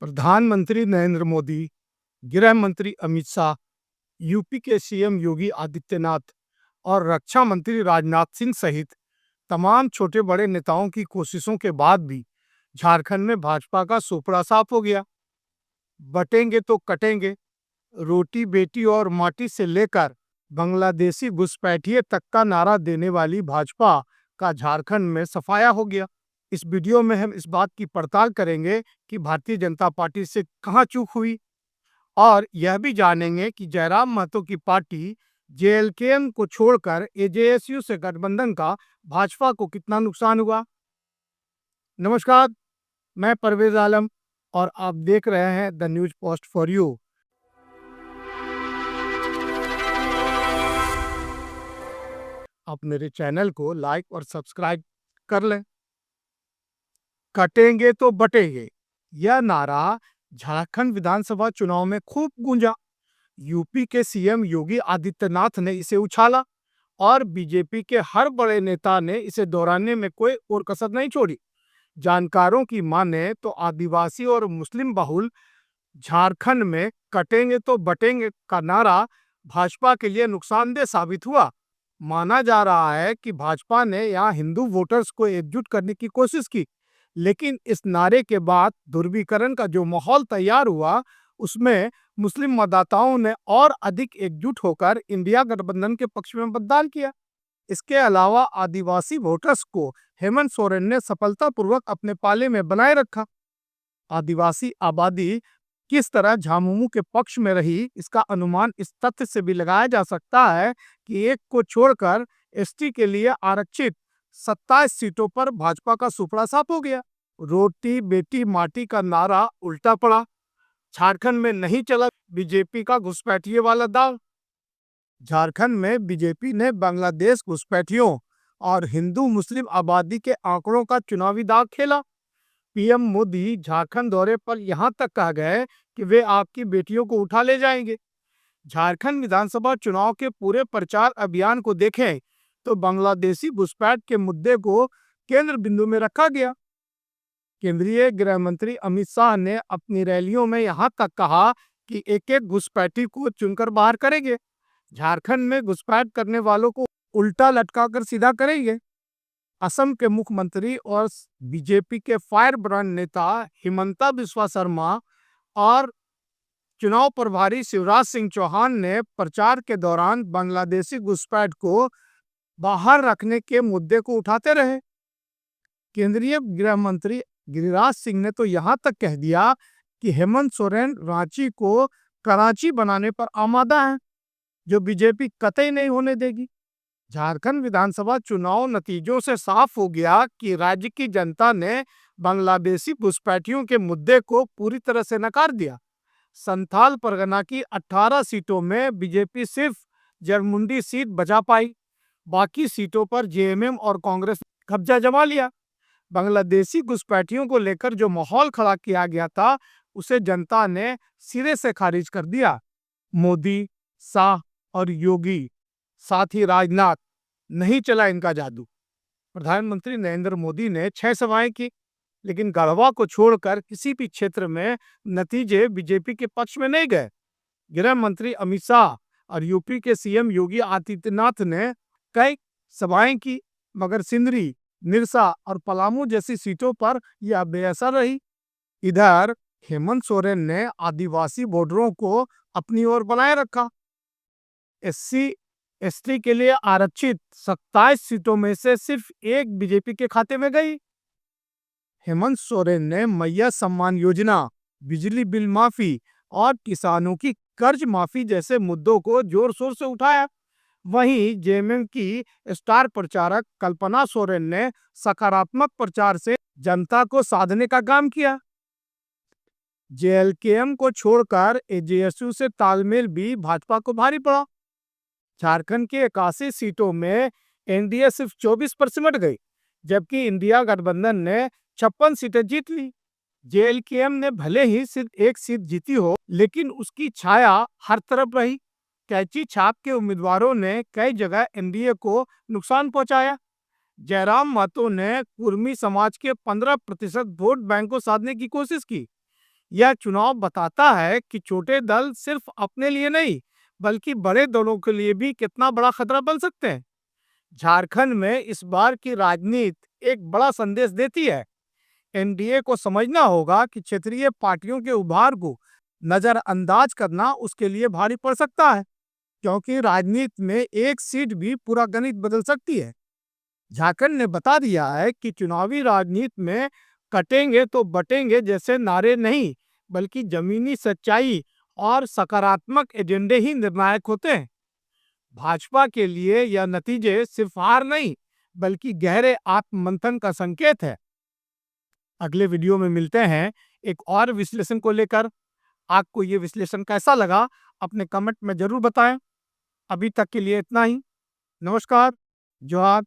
प्रधानमंत्री नरेंद्र मोदी, गृह मंत्री अमित शाह, यूपी के सीएम योगी आदित्यनाथ और रक्षा मंत्री राजनाथ सिंह सहित तमाम छोटे बड़े नेताओं की कोशिशों के बाद भी झारखंड में भाजपा का सुपड़ा साफ हो गया। बटेंगे तो कटेंगे, रोटी बेटी और माटी से लेकर बांग्लादेशी घुसपैठिए तक का नारा देने वाली भाजपा का झारखंड में सफाया हो गया। इस वीडियो में हम इस बात की पड़ताल करेंगे कि भारतीय जनता पार्टी से कहां चूक हुई और यह भी जानेंगे कि जयराम महतो की पार्टी जेएलकेएम को छोड़कर एजेएसयू से गठबंधन का भाजपा को कितना नुकसान हुआ। नमस्कार, मैं परवेज आलम और आप देख रहे हैं the news post for you. आप मेरे चैनल को लाइक और सब्सक्राइब कर लें। कटेंगे तो बटेंगे, यह नारा झारखंड विधानसभा चुनाव में खूब गूंजा। यूपी के सीएम योगी आदित्यनाथ ने इसे उछाला और बीजेपी के हर बड़े नेता ने इसे दोहराने में कोई और कसर नहीं छोड़ी। जानकारों की माने तो आदिवासी और मुस्लिम बहुल झारखंड में कटेंगे तो बटेंगे का नारा भाजपा के लिए नुकसानदेह साबित हुआ। माना जा रहा है कि भाजपा ने यहाँ हिंदू वोटर्स को एकजुट करने की कोशिश की, लेकिन इस नारे के बाद ध्रुवीकरण का जो माहौल तैयार हुआ उसमें मुस्लिम मतदाताओं ने और अधिक एकजुट होकर इंडिया गठबंधन के पक्ष में मतदान किया। इसके अलावा आदिवासी वोटर्स को हेमंत सोरेन ने सफलतापूर्वक अपने पाले में बनाए रखा। आदिवासी आबादी किस तरह झामुमो के पक्ष में रही, इसका अनुमान इस तथ्य से भी लगाया जा सकता है कि एक को छोड़कर एसटी के लिए आरक्षित 27 सीटों पर भाजपा का सुपड़ा साफ हो गया। रोटी बेटी माटी का नारा उल्टा पड़ा। झारखंड में नहीं चला बीजेपी का घुसपैठिए वाला दाव। झारखंड में बीजेपी ने बांग्लादेश घुसपैठियों और हिंदू मुस्लिम आबादी के आंकड़ों का चुनावी दाव खेला। पीएम मोदी झारखंड दौरे पर यहां तक कह गए कि वे आपकी बेटियों को उठा ले जाएंगे। झारखंड विधानसभा चुनाव के पूरे प्रचार अभियान को देखें तो बांग्लादेशी घुसपैठ के मुद्दे को केंद्र बिंदु में रखा गया। केंद्रीय गृह मंत्री अमित शाह ने अपनी रैलियों में यहां तक कहा कि एक एक घुसपैठी को चुनकर बाहर करेंगे। झारखंड में घुसपैठ करने वालों को उल्टा लटकाकर सीधा करेंगे। असम के मुख्यमंत्री और बीजेपी के फायर ब्रांड नेता हिमंता बिस्वा शर्मा और चुनाव प्रभारी शिवराज सिंह चौहान ने प्रचार के दौरान बांग्लादेशी घुसपैठ को बाहर रखने के मुद्दे को उठाते रहे। केंद्रीय गृह मंत्री गिरिराज सिंह ने तो यहां तक कह दिया कि हेमंत सोरेन रांची को कराची बनाने पर आमादा है, जो बीजेपी कतई नहीं होने देगी। झारखंड विधानसभा चुनाव नतीजों से साफ हो गया कि राज्य की जनता ने बांग्लादेशी घुसपैठियों के मुद्दे को पूरी तरह से नकार दिया। संथाल परगना की 18 सीटों में बीजेपी सिर्फ जरमुंडी सीट बचा पाई। बाकी सीटों पर जेएमएम और कांग्रेस ने कब्जा जमा लिया। बांग्लादेशी घुसपैठियों को लेकर जो माहौल खड़ा किया गया था उसे जनता ने सिरे से खारिज कर दिया। मोदी, शाह और योगी, साथ ही राजनाथ, नहीं चला इनका जादू। प्रधानमंत्री नरेंद्र मोदी ने 6 सभाएं की, लेकिन गढ़वा को छोड़कर किसी भी क्षेत्र में नतीजे बीजेपी के पक्ष में नहीं गए। गृह मंत्री अमित शाह और यूपी के सीएम योगी आदित्यनाथ ने कई सभाएं की, मगर सिंदरी, निरसा और पलामू जैसी सीटों पर यह बेअसर रही। इधर हेमंत सोरेन ने आदिवासी वोटरों को अपनी ओर बनाए रखा। एससी एसटी के लिए आरक्षित 27 सीटों में से सिर्फ एक बीजेपी के खाते में गई। हेमंत सोरेन ने मैया सम्मान योजना, बिजली बिल माफी और किसानों की कर्ज माफी जैसे मुद्दों को जोर शोर से उठाया। वहीं जेएमएम की स्टार प्रचारक कल्पना सोरेन ने सकारात्मक प्रचार से जनता को साधने का काम किया। जेएलकेएम को छोड़कर एजेएसयू से तालमेल भी भाजपा को भारी पड़ा। झारखंड के 81 सीटों में एनडीए सिर्फ 24 पर सिमट गई, जबकि इंडिया गठबंधन ने 56 सीटें जीत ली। जेएलकेएम ने भले ही सिर्फ एक सीट जीती हो, लेकिन उसकी छाया हर तरफ रही। कैची छाप के उम्मीदवारों ने कई जगह एनडीए को नुकसान पहुंचाया। जयराम महतो ने कुर्मी समाज के 15% वोट बैंक को साधने की कोशिश की, यह चुनाव बताता है कि छोटे दल सिर्फ अपने लिए नहीं, बल्कि बड़े दलों के लिए भी कितना बड़ा खतरा बन सकते हैं। झारखंड में इस बार की राजनीति एक बड़ा संदेश देती है। एनडीए को समझना होगा कि क्षेत्रीय पार्टियों के उभार को नजरअंदाज करना उसके लिए भारी पड़ सकता है, क्योंकि राजनीति में एक सीट भी पूरा गणित बदल सकती है। झारखंड ने बता दिया है कि चुनावी राजनीति में कटेंगे तो बटेंगे जैसे नारे नहीं, बल्कि जमीनी सच्चाई और सकारात्मक एजेंडे ही निर्णायक होते हैं। भाजपा के लिए यह नतीजे सिर्फ हार नहीं, बल्कि गहरे आत्ममंथन का संकेत है। अगले वीडियो में मिलते हैं एक और विश्लेषण को लेकर। आपको ये विश्लेषण कैसा लगा, अपने कमेंट में जरूर बताएं। अभी तक के लिए इतना ही। नमस्कार। जोहार।